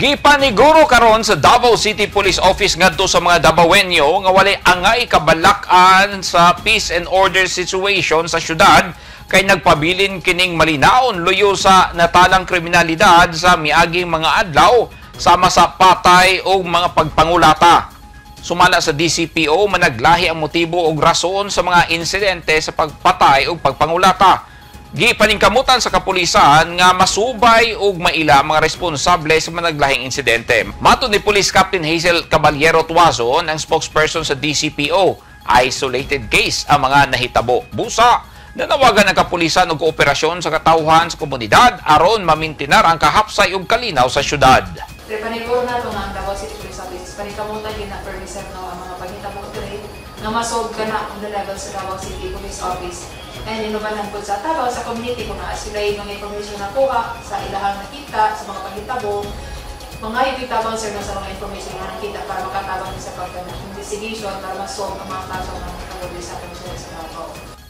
Gipaniguro karon sa Davao City Police Office ngadto sa mga Davaoenyo nga walay angay kabalakan sa peace and order situation sa syudad kay nagpabilin kining malinaon luyo sa natalang kriminalidad sa miaging mga adlaw sama sa patay o mga pagpangulata. Sumala sa DCPO managlahi ang motibo o rason sa mga insidente sa pagpatay o pagpangulata. Gipaningkamutan sa kapulisan nga masubay og maila mga responsable sa managlahing insidente. Matud ni Police Captain Hazel Caballero Tuazon, ang spokesperson sa DCPO, isolated case ang mga nahitabo. Busa, nanawagan ang kapulisan og kooperasyon sa katawhan sa komunidad aron mamintinar ang kahapsay ug kalinaw sa syudad. Paniguro na ito nga ang Davao City Police Office. Panikamutan din na permissive na ang mga paghitabo trade nga masolve ka na on the level sa Davao City Police Office. And inubanan po sa Davao sa community kung naa sila yung mga information na kuha sa ilahang nakita, sa mga paghitabo. Mga ipitabang sir na sa mga information na nakita para makatabang sa pag-investigation para masolve ang mga kaso ng nakabuli sa Davao.